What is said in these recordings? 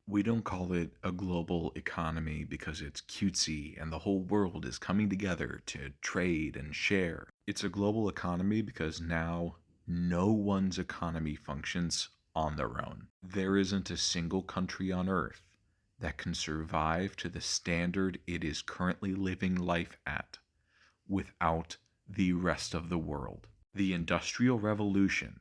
We don't call it a global economy because it's cutesy and the whole world is coming together to trade and share. It's a global economy because now no one's economy functions on their own. There isn't a single country on earth that can survive to the standard it is currently living life at without the rest of the world. The Industrial Revolution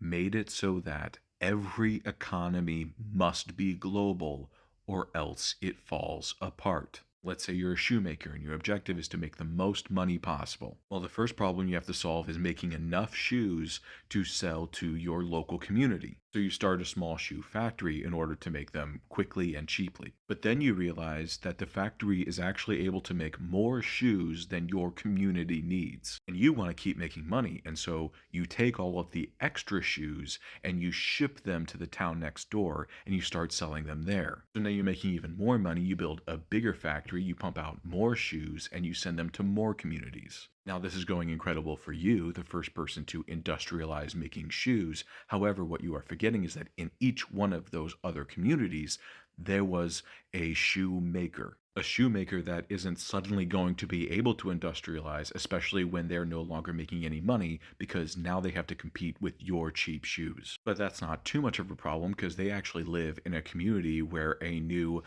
made it so that every economy must be global or else it falls apart. Let's say you're a shoemaker and your objective is to make the most money possible. Well, the first problem you have to solve is making enough shoes to sell to your local community. So you start a small shoe factory in order to make them quickly and cheaply. But then you realize that the factory is actually able to make more shoes than your community needs. And you want to keep making money. And so you take all of the extra shoes and you ship them to the town next door and you start selling them there. So now you're making even more money. You build a bigger factory, you pump out more shoes, and you send them to more communities. Now, this is going incredible for you, the first person to industrialize making shoes. However, what you are forgetting is that in each one of those other communities, there was a shoemaker. A shoemaker that isn't suddenly going to be able to industrialize, especially when they're no longer making any money because now they have to compete with your cheap shoes. But that's not too much of a problem because they actually live in a community where a new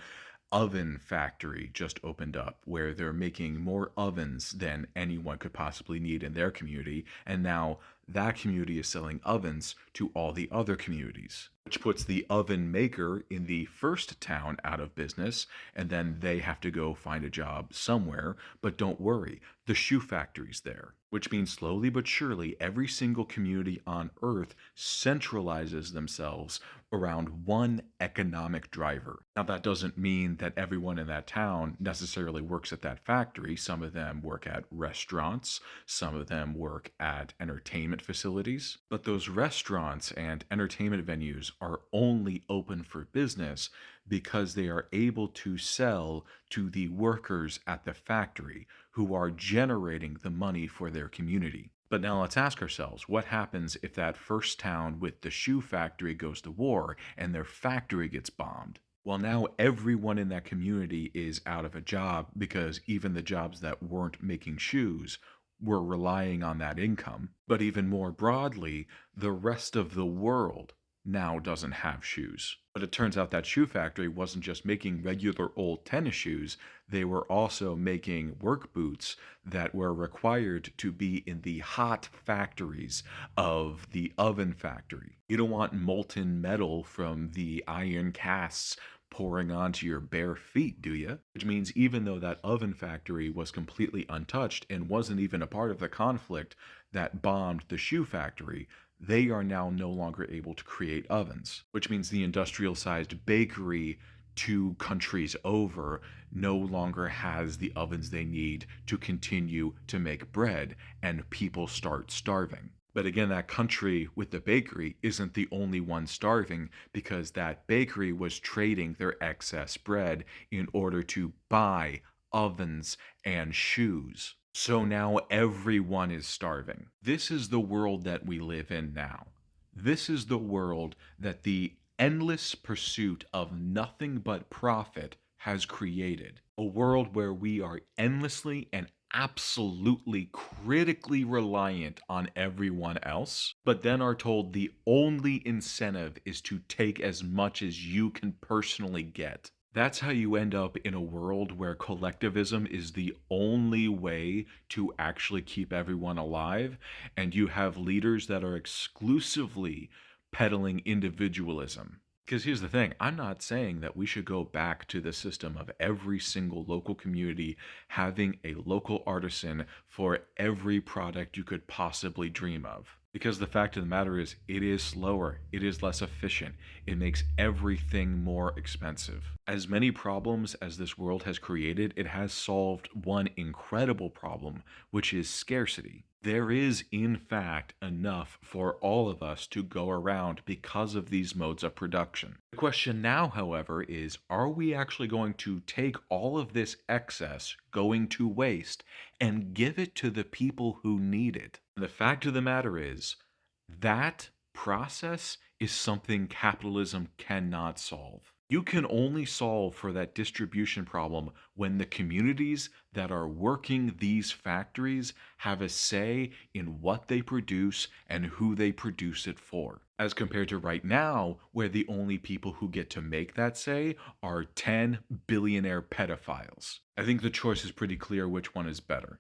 oven factory just opened up where they're making more ovens than anyone could possibly need in their community. And now that community is selling ovens to all the other communities, which puts the oven maker in the first town out of business. And then they have to go find a job somewhere. But don't worry, the shoe factory's there, which means slowly but surely every single community on earth centralizes themselves around one economic driver. Now, that doesn't mean that everyone in that town necessarily works at that factory. Some of them work at restaurants, some of them work at entertainment facilities. But those restaurants and entertainment venues are only open for business because they are able to sell to the workers at the factory who are generating the money for their community. But now let's ask ourselves what happens if that first town with the shoe factory goes to war and their factory gets bombed? Well, now everyone in that community is out of a job because even the jobs that weren't making shoes were relying on that income. But even more broadly, the rest of the world now doesn't have shoes. But it turns out that shoe factory wasn't just making regular old tennis shoes, they were also making work boots that were required to be in the hot factories of the oven factory. You don't want molten metal from the iron casts pouring onto your bare feet, do you? Which means even though that oven factory was completely untouched and wasn't even a part of the conflict that bombed the shoe factory, they are now no longer able to create ovens, which means the industrial sized bakery 2 countries over no longer has the ovens they need to continue to make bread, and people start starving. But again, that country with the bakery isn't the only one starving because that bakery was trading their excess bread in order to buy ovens and shoes. So now everyone is starving. This is the world that we live in now. This is the world that the endless pursuit of nothing but profit has created. A world where we are endlessly and absolutely critically reliant on everyone else, but then are told the only incentive is to take as much as you can personally get. That's how you end up in a world where collectivism is the only way to actually keep everyone alive, and you have leaders that are exclusively peddling individualism. Because here's the thing, I'm not saying that we should go back to the system of every single local community having a local artisan for every product you could possibly dream of. Because the fact of the matter is, it is slower, it is less efficient, it makes everything more expensive. As many problems as this world has created, it has solved one incredible problem, which is scarcity. There is, in fact, enough for all of us to go around because of these modes of production. The question now, however, is are we actually going to take all of this excess going to waste and give it to the people who need it? And the fact of the matter is that process is something capitalism cannot solve. You can only solve for that distribution problem when the communities that are working these factories have a say in what they produce and who they produce it for. As compared to right now, where the only people who get to make that say are 10 billionaire pedophiles. I think the choice is pretty clear which one is better.